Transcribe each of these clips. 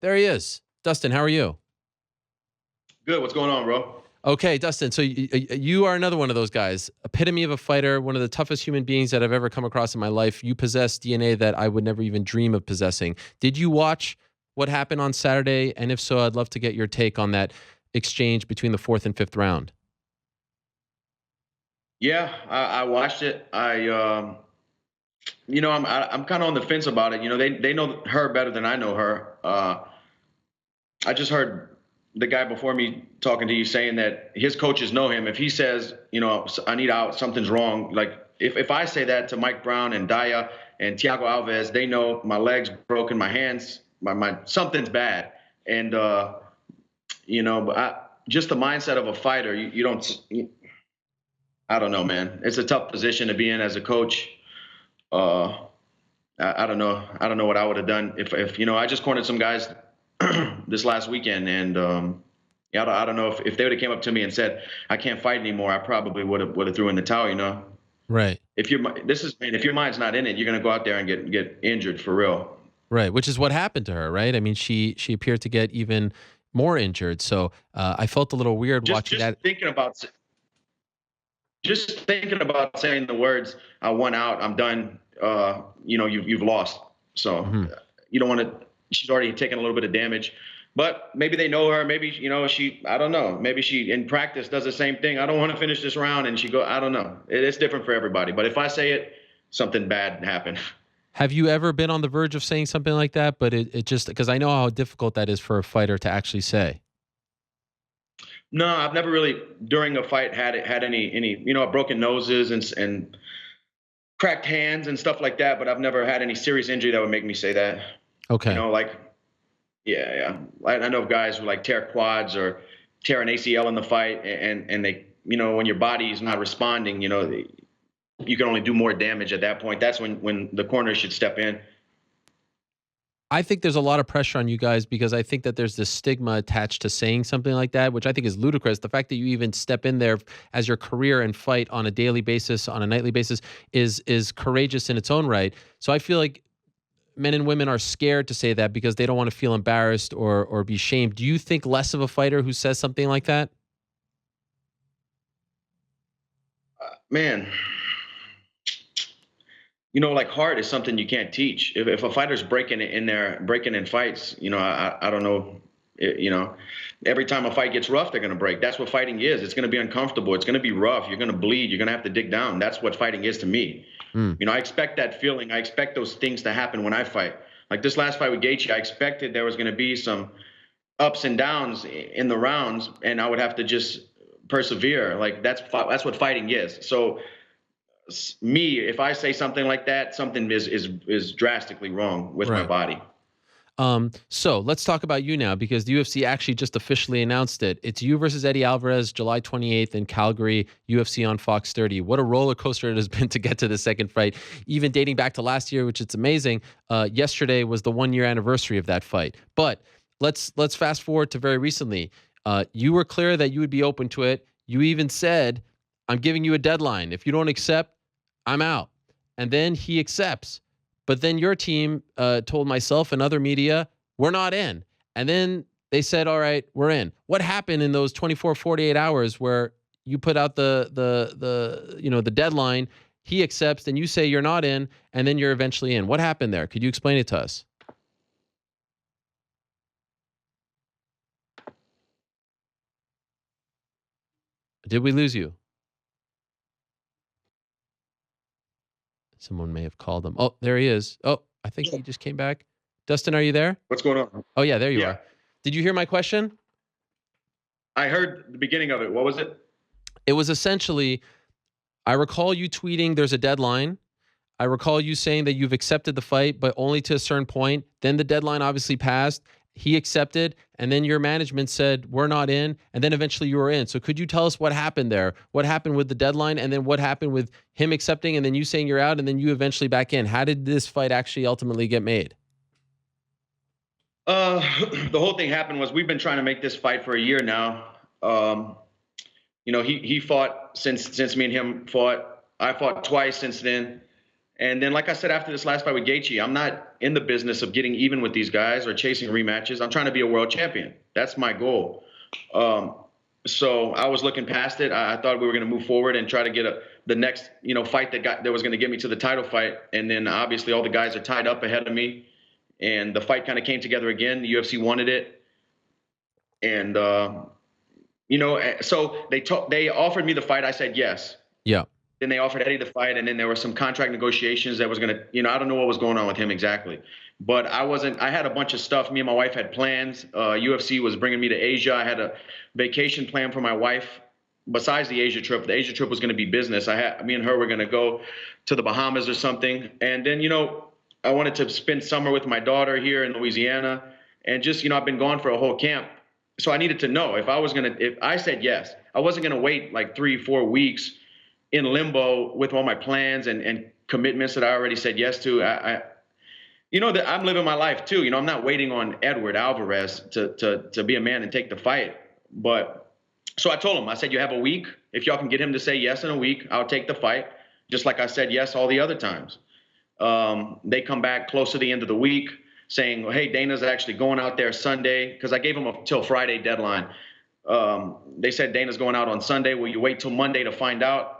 There he is. Dustin, how are you? Good. What's going on, bro? Okay, Dustin, so you are another one of those guys, epitome of a fighter, one of the toughest human beings that I've ever come across in my life. You possess DNA that I would never even dream of possessing. Did you watch what happened on Saturday? And if so, I'd love to get your take on that exchange between the 4th and 5th round. Yeah, I watched it. I'm kind of on the fence about it. They know her better than I know her. I just heard the guy before me talking to you saying that his coaches know him. If he says, I need out, something's wrong. Like if I say that to Mike Brown and Daya and Thiago Alves, they know my legs broken, my hands, my something's bad. And just the mindset of a fighter, you don't. I don't know, man. It's a tough position to be in as a coach. I don't know. I don't know what I would have done if I just cornered some guys this last weekend, and I don't know if they would have came up to me and said I can't fight anymore, I probably would have threw in the towel. Right. If your mind's not in it, you're gonna go out there and get injured for real. Right, which is what happened to her, right? I mean, she appeared to get even more injured. So I felt a little weird watching that. Just thinking about saying the words, I won out, I'm done, you've lost. So you don't want to, she's already taken a little bit of damage, but maybe they know her. Maybe, I don't know. Maybe she in practice does the same thing. I don't want to finish this round. And I don't know. It's different for everybody. But if I say it, something bad happened. Have you ever been on the verge of saying something like that? But it just, because I know how difficult that is for a fighter to actually say. No, I've never really during a fight had any broken noses and cracked hands and stuff like that. But I've never had any serious injury that would make me say that. Okay. Yeah. I know guys who tear quads or tear an ACL in the fight, and they, when your body is not responding, you can only do more damage at that point. That's when the corner should step in. I think there's a lot of pressure on you guys because I think that there's this stigma attached to saying something like that, which I think is ludicrous. The fact that you even step in there as your career and fight on a daily basis, on a nightly basis, is courageous in its own right. So I feel like men and women are scared to say that because they don't want to feel embarrassed or be shamed. Do you think less of a fighter who says something like that? Man, heart is something you can't teach. If a fighter's breaking in fights, I don't know, every time a fight gets rough, they're going to break. That's what fighting is. It's going to be uncomfortable. It's going to be rough. You're going to bleed. You're going to have to dig down. That's what fighting is to me. I expect that feeling. I expect those things to happen when I fight. Like this last fight with Gaethje, I expected there was going to be some ups and downs in the rounds, and I would have to just persevere. Like that's what fighting is. So me, if I say something like that, something is drastically wrong with my body. So let's talk about you now because the UFC actually just officially announced it. It's you versus Eddie Alvarez, July 28th in Calgary, UFC on Fox 30. What a roller coaster it has been to get to the second fight, even dating back to last year, which it's amazing. Yesterday was the 1-year anniversary of that fight. But let's fast forward to very recently. You were clear that you would be open to it. You even said, I'm giving you a deadline. If you don't accept, I'm out. And then he accepts. But then your team told myself and other media, we're not in. And then they said, all right, we're in. What happened in those 24, 48 hours where you put out the deadline, he accepts, and you say you're not in, and then you're eventually in? What happened there? Could you explain it to us? Did we lose you? Someone may have called him. Oh, there he is. Oh, I think he just came back. Dustin, are you there? What's going on? Oh, yeah, there you are. Did you hear my question? I heard the beginning of it. What was it? It was essentially, I recall you tweeting there's a deadline. I recall you saying that you've accepted the fight, but only to a certain point. Then the deadline obviously passed. He accepted, and then your management said, we're not in, and then eventually you were in. So could you tell us what happened there? What happened with the deadline, and then what happened with him accepting, and then you saying you're out, and then you eventually back in? How did this fight actually ultimately get made? The whole thing happened was we've been trying to make this fight for a year now. He fought since me and him fought. I fought twice since then. And then, like I said, after this last fight with Gaethje, I'm not in the business of getting even with these guys or chasing rematches. I'm trying to be a world champion. That's my goal. So I was looking past it. I thought we were going to move forward and try to get the next, fight that was going to get me to the title fight. And then obviously all the guys are tied up ahead of me, and the fight kind of came together again. The UFC wanted it, and so they offered me the fight. I said yes. Yeah. Then they offered Eddie the fight, and then there were some contract negotiations that was going to, I don't know what was going on with him exactly. But I had a bunch of stuff. Me and my wife had plans. UFC was bringing me to Asia. I had a vacation plan for my wife besides the Asia trip. The Asia trip was going to be business. Me and her were going to go to the Bahamas or something. And then, I wanted to spend summer with my daughter here in Louisiana. And just, I've been gone for a whole camp. So I needed to know if I said yes, I wasn't going to wait like 3-4 weeks in limbo with all my plans and commitments that I already said yes to. That I'm living my life too. I'm not waiting on Edward Alvarez to be a man and take the fight. But so I told him, I said, you have a week. If y'all can get him to say yes in a week, I'll take the fight. Just like I said yes all the other times. They come back close to the end of the week saying, well, hey, Dana's actually going out there Sunday, because I gave him a till Friday deadline. They said Dana's going out on Sunday. Will you wait till Monday to find out?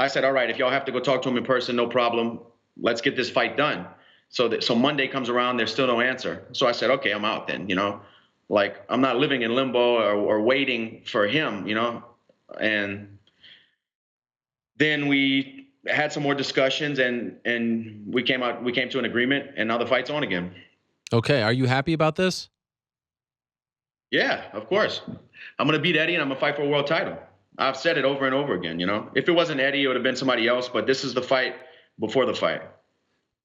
I said, all right, if y'all have to go talk to him in person, no problem. Let's get this fight done. So Monday comes around, there's still no answer. So I said, okay, I'm out then, like I'm not living in limbo or waiting for him, and then we had some more discussions and we came to an agreement, and now the fight's on again. Okay. Are you happy about this? Yeah, of course. I'm going to beat Eddie and I'm going to fight for a world title. I've said it over and over again, If it wasn't Eddie, it would have been somebody else, but this is the fight before the fight.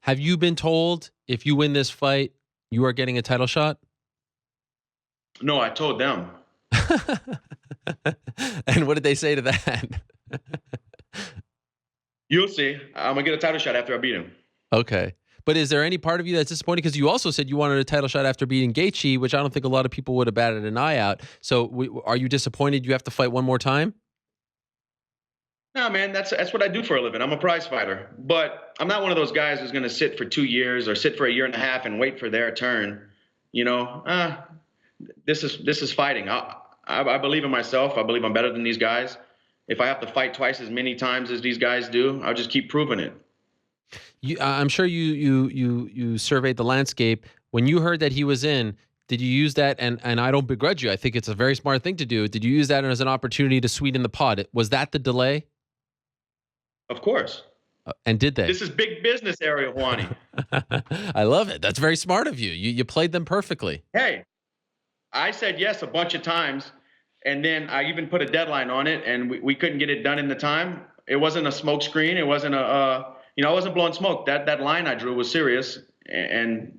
Have you been told if you win this fight, you are getting a title shot? No, I told them. And what did they say to that? You'll see. I'm going to get a title shot after I beat him. Okay. But is there any part of you that's disappointed? Because you also said you wanted a title shot after beating Gaethje, which I don't think a lot of people would have batted an eye out. So are you disappointed you have to fight one more time? No, man, that's what I do for a living. I'm a prize fighter, but I'm not one of those guys who's going to sit for 2 years or sit for a year and a half and wait for their turn. This is fighting. I believe in myself. I believe I'm better than these guys. If I have to fight twice as many times as these guys do, I'll just keep proving it. I'm sure you surveyed the landscape. When you heard that he was in, did you use that? And I don't begrudge you. I think it's a very smart thing to do. Did you use that as an opportunity to sweeten the pot? Was that the delay? Of course. And did they? This is big business, Ariel Helwani. I love it. That's very smart of you. You played them perfectly. Hey, I said yes a bunch of times, and then I even put a deadline on it, and we couldn't get it done in the time. It wasn't a smoke screen. It wasn't I wasn't blowing smoke. That line I drew was serious, and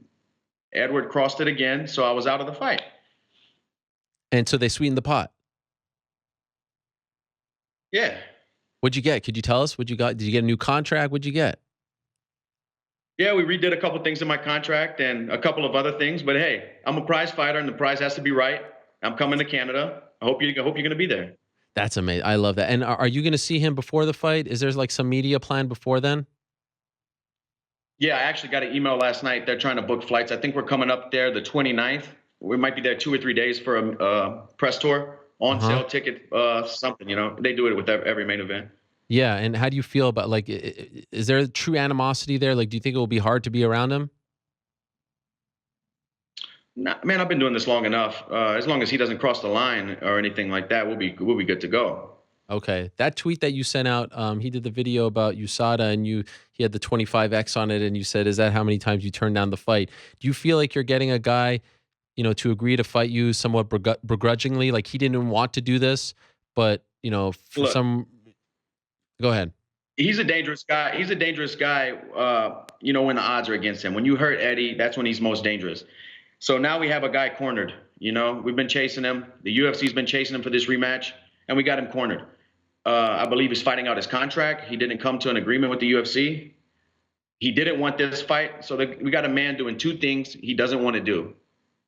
Edward crossed it again, so I was out of the fight. And so they sweetened the pot. Yeah. What'd you get? Could you tell us what you got? Did you get a new contract? What'd you get? Yeah, we redid a couple things in my contract and a couple of other things. But hey, I'm a prize fighter, and the prize has to be right. I'm coming to Canada. I hope you're going to be there. That's amazing. I love that. And are you going to see him before the fight? Is there like some media plan before then? Yeah, I actually got an email last night. They're trying to book flights. I think we're coming up there the 29th. We might be there 2 or 3 days for a press tour, on sale ticket, something. They do it with every main event. Yeah, and how do you feel about, like, is there true animosity there? Like, do you think it will be hard to be around him? Nah, man, I've been doing this long enough. As long as he doesn't cross the line or anything like that, we'll be good to go. Okay, that tweet that you sent out, he did the video about USADA, and he had the 25X on it, and you said, "Is that how many times you turned down the fight?" Do you feel like you're getting a guy, to agree to fight you somewhat begrudgingly? Like, he didn't want to do this, but for some. Go ahead. He's a dangerous guy. He's a dangerous guy, when the odds are against him. When you hurt Eddie, that's when he's most dangerous. So now we have a guy cornered. We've been chasing him. The UFC's been chasing him for this rematch, and we got him cornered. I believe he's fighting out his contract. He didn't come to an agreement with the UFC. He didn't want this fight. So we got a man doing two things he doesn't want to do.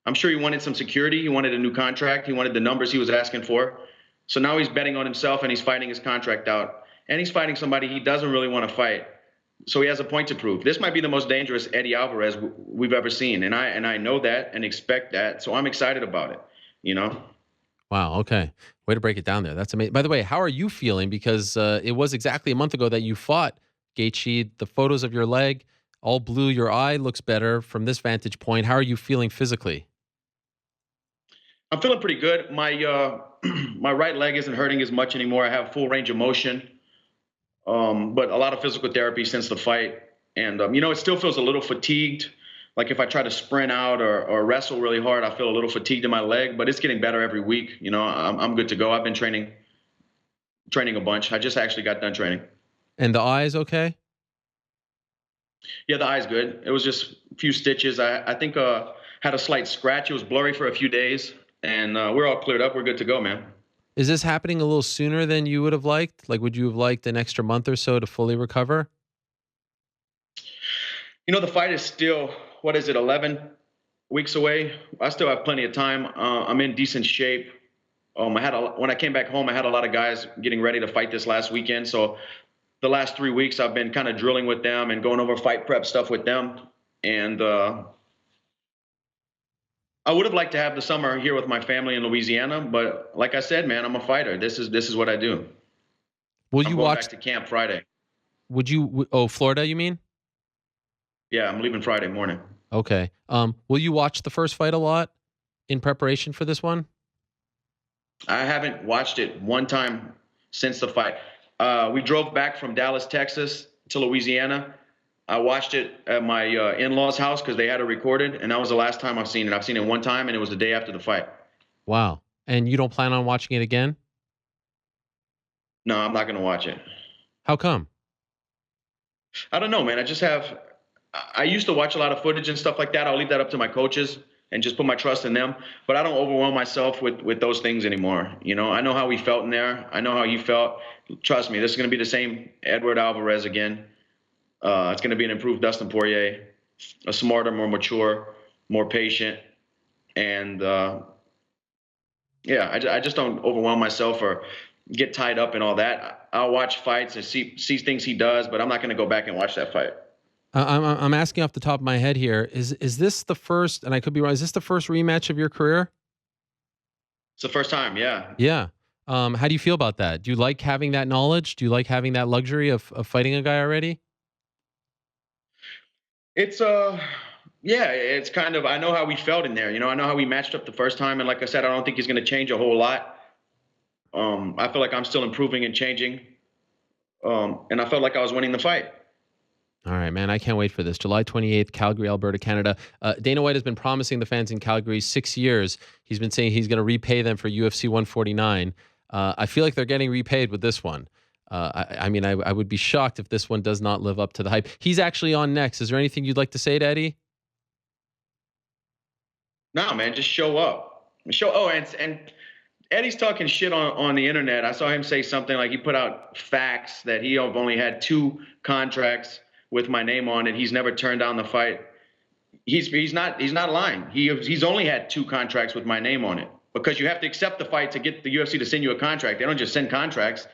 I'm sure he wanted some security. He wanted a new contract. He wanted the numbers he was asking for. So now he's betting on himself, and he's fighting his contract out. And he's fighting somebody he doesn't really want to fight. So he has a point to prove. This might be the most dangerous Eddie Alvarez we've ever seen, and I know that and expect that. So I'm excited about it. You know. Wow. Okay. Way to break it down there. That's amazing. By the way, how are you feeling? Because it was exactly a month ago that you fought Gaethje. The photos of your leg, all blue. Your eye looks better from this vantage point. How are you feeling physically? I'm feeling pretty good. My my right leg isn't hurting as much anymore. I have full range of motion, but a lot of physical therapy since the fight, and it still feels a little fatigued. Like if I try to sprint out or wrestle really hard, I feel a little fatigued in my leg. But it's getting better every week. I'm good to go. I've been training a bunch. I just actually got done training. And the eye is okay? Yeah, the eye's good. It was just a few stitches. I think had a slight scratch. It was blurry for a few days, and we're all cleared up. We're good to go, man. Is this happening a little sooner than you would have liked? Like, would you have liked an extra month or so to fully recover? The fight is still, what is it, 11 weeks away? I still have plenty of time. I'm in decent shape. When I came back home, I had a lot of guys getting ready to fight this last weekend. So the last 3 weeks, I've been kind of drilling with them and going over fight prep stuff with them. And I would have liked to have the summer here with my family in Louisiana, but like I said, man, I'm a fighter. This is what I do. Will I'm you going watch? back to camp Friday. Would you? Oh, Florida, you mean? Yeah, I'm leaving Friday morning. Okay. Will you watch the first fight a lot in preparation for this one? I haven't watched it one time since the fight. We drove back from Dallas, Texas to Louisiana. I watched it at my in-laws' house because they had it recorded, and that was the last time I've seen it. I've seen it one time, and it was the day after the fight. Wow. And you don't plan on watching it again? No, I'm not going to watch it. How come? I don't know, man. I used to watch a lot of footage and stuff like that. I'll leave that up to my coaches and just put my trust in them. But I don't overwhelm myself with those things anymore. I know how he felt in there. I know how he felt. Trust me, this is going to be the same Edward Alvarez again. It's going to be an improved Dustin Poirier, a smarter, more mature, more patient. And yeah, I just don't overwhelm myself or get tied up in all that. I'll watch fights and see things he does, but I'm not going to go back and watch that fight. I'm asking off the top of my head here. Is this the first? And I could be wrong. Is this the first rematch of your career? It's the first time, yeah. Yeah. How do you feel about that? Do you like having that knowledge? Do you like having that luxury of fighting a guy already? It's yeah, it's kind of, I know how we felt in there. I know how we matched up the first time, and like I said, I don't think he's going to change a whole lot. I feel like I'm still improving and changing. And I felt like I was winning the fight. All right, man. I can't wait for this. July 28th, Calgary, Alberta, Canada. Dana White has been promising the fans in Calgary 6 years. He's been saying he's going to repay them for UFC 149. I feel like they're getting repaid with this one. I mean, I would be shocked if this one does not live up to the hype. He's actually on next. Is there anything you'd like to say to Eddie? No, man, just show up. And Eddie's talking shit on the internet. I saw him say something like he put out facts that he only had 2 contracts with my name on it. He's never turned down the fight. He's not lying. He's only had 2 contracts with my name on it, because you have to accept the fight to get the UFC to send you a contract. They don't just send contracts.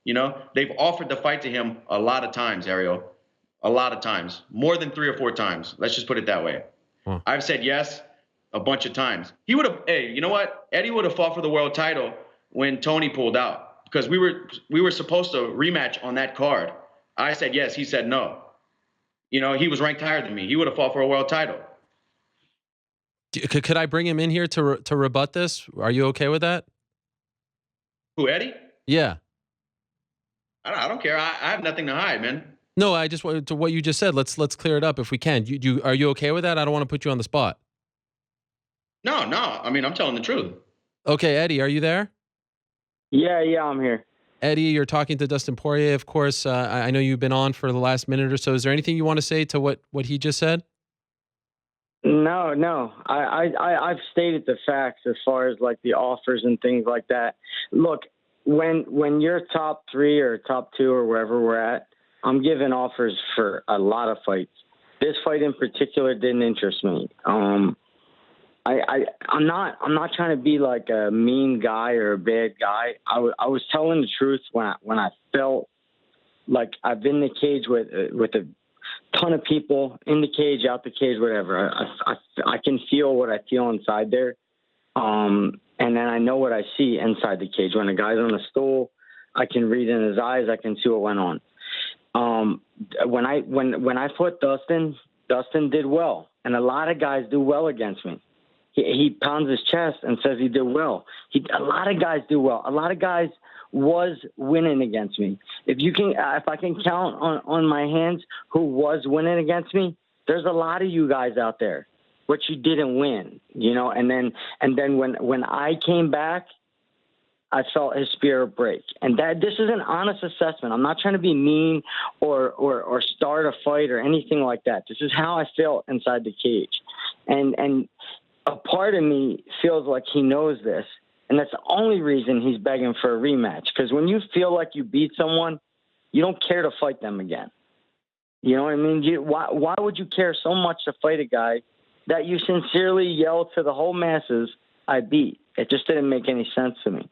They've offered the fight to him a lot of times, Ariel. A lot of times, more than 3 or 4 times. Let's just put it that way. Huh. I've said yes a bunch of times. He would have. Hey, you know what? Eddie would have fought for the world title when Tony pulled out, because we were supposed to rematch on that card. I said yes. He said no. He was ranked higher than me. He would have fought for a world title. Could I bring him in here to rebut this? Are you okay with that? Who, Eddie? Yeah. I don't care. I have nothing to hide, man. No, I just wanted to what you just said. Let's clear it up if we can. Are you okay with that? I don't want to put you on the spot. No. I mean, I'm telling the truth. Okay, Eddie, are you there? Yeah, I'm here. Eddie, you're talking to Dustin Poirier, of course. I know you've been on for the last minute or so. Is there anything you want to say to what he just said? No. I've stated the facts as far as like the offers and things like that. Look, when you're top 3 or top 2 or wherever we're at, I'm giving offers for a lot of fights. This fight in particular didn't interest me. I'm not trying to be like a mean guy or a bad guy. I was telling the truth when I felt like I've been in the cage with a ton of people, in the cage, out the cage, whatever. I can feel what I feel inside there. And then I know what I see inside the cage. When a guy's on a stool, I can read in his eyes. I can see what went on. When I fought Dustin did well, and a lot of guys do well against me. He pounds his chest and says he did well. A lot of guys do well. A lot of guys was winning against me. If I can count on my hands who was winning against me, there's a lot of you guys out there, which you didn't win, you know. And then when I came back, I felt his spirit break. And this is an honest assessment. I'm not trying to be mean or start a fight or anything like that. This is how I felt inside the cage. And a part of me feels like he knows this. And that's the only reason he's begging for a rematch. Because when you feel like you beat someone, you don't care to fight them again. You know what I mean? Why would you care so much to fight a guy that you sincerely yelled to the whole masses, I beat? It just didn't make any sense to me.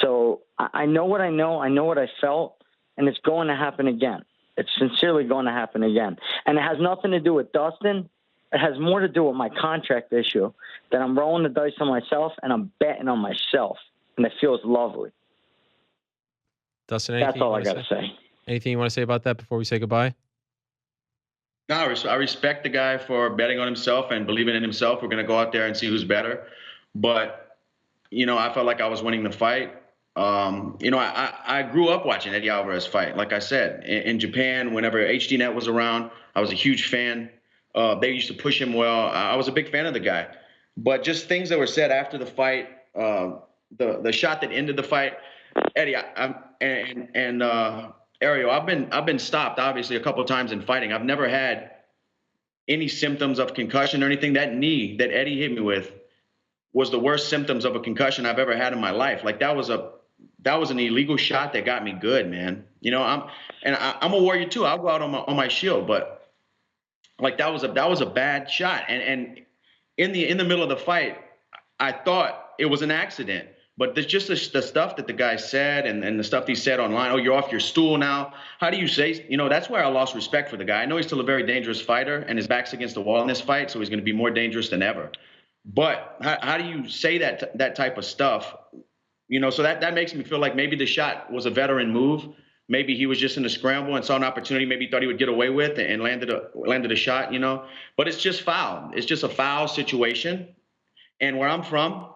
So I know what I know. I know what I felt. And it's going to happen again. It's sincerely going to happen again. And it has nothing to do with Dustin. It has more to do with my contract issue, that I'm rolling the dice on myself and I'm betting on myself. And it feels lovely. Dustin, that's all I got to say. Anything you want to say about that before we say goodbye? No, I respect the guy for betting on himself and believing in himself. We're going to go out there and see who's better. But, you know, I felt like I was winning the fight. You know, I grew up watching Eddie Alvarez fight. Like I said, in Japan, whenever HDNet was around, I was a huge fan. They used to push him well. I was a big fan of the guy. But just things that were said after the fight, the shot that ended the fight, Eddie, Ariel, I've been stopped obviously a couple of times in fighting. I've never had any symptoms of concussion or anything. That knee that Eddie hit me with was the worst symptoms of a concussion I've ever had in my life. Like that was an illegal shot that got me good, man. You know, I'm a warrior too. I'll go out on my shield, but like that was a bad shot. And in the middle of the fight, I thought it was an accident. But there's just the stuff that the guy said and the stuff he said online. Oh, you're off your stool now. How do you say, you know, that's where I lost respect for the guy. I know he's still a very dangerous fighter and his back's against the wall in this fight, so he's going to be more dangerous than ever. But how do you say that type of stuff? You know, so that makes me feel like maybe the shot was a veteran move. Maybe he was just in a scramble and saw an opportunity. Maybe he thought he would get away with it and landed a shot, you know. But it's just foul. It's just a foul situation. And where I'm from,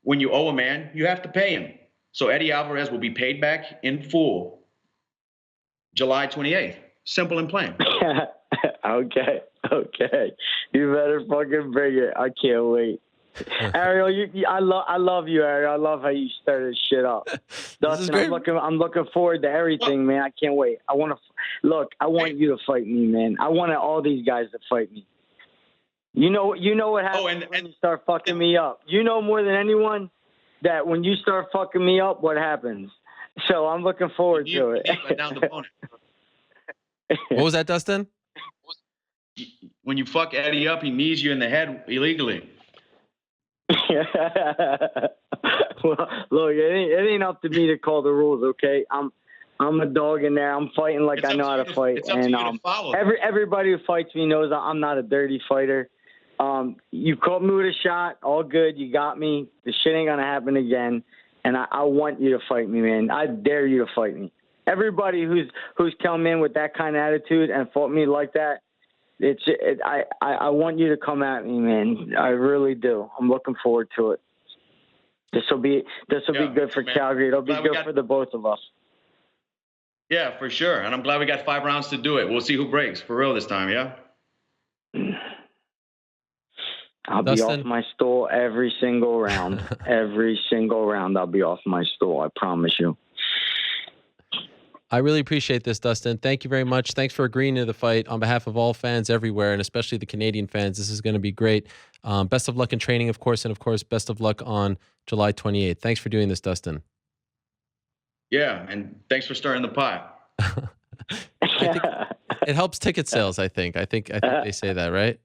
when you owe a man, you have to pay him. So Eddie Alvarez will be paid back in full July 28th. Simple and plain. Okay. You better fucking bring it. I can't wait. Ariel, I love you, Ariel. I love how you started shit up. Dustin, I'm looking forward to everything, man. I can't wait. I want you to fight me, man. I wanted all these guys to fight me. You know what happens when you start fucking me up. You know more than anyone that when you start fucking me up, what happens. So I'm looking forward to it. What was that, Dustin? When you fuck Eddie up, he knees you in the head illegally. Well, look, it ain't up to me to call the rules, okay? I'm a dog in there. I'm fighting like I know how to fight. And everybody who fights me knows I'm not a dirty fighter. You caught me with a shot, all good. You got me. The shit ain't gonna happen again. And I want you to fight me, man. I dare you to fight me. Everybody who's come in with that kind of attitude and fought me like that, I want you to come at me, man. I really do. I'm looking forward to it. This will be good for Calgary. It'll be good for the both of us. Yeah, for sure. And I'm glad we got 5 rounds to do it. We'll see who breaks for real this time. Yeah. I'll be off my stool every single round. Every single round, I'll be off my stool. I promise you. I really appreciate this, Dustin. Thank you very much. Thanks for agreeing to the fight on behalf of all fans everywhere, and especially the Canadian fans. This is going to be great. Best of luck in training, of course, and of course, best of luck on July 28th. Thanks for doing this, Dustin. Yeah, and thanks for starting the pot. I think it helps ticket sales, I think. I think they say that, right?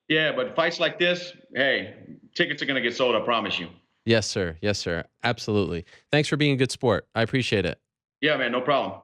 Yeah, but fights like this, hey, tickets are going to get sold, I promise you. Yes, sir. Yes, sir. Absolutely. Thanks for being a good sport. I appreciate it. Yeah, man, no problem.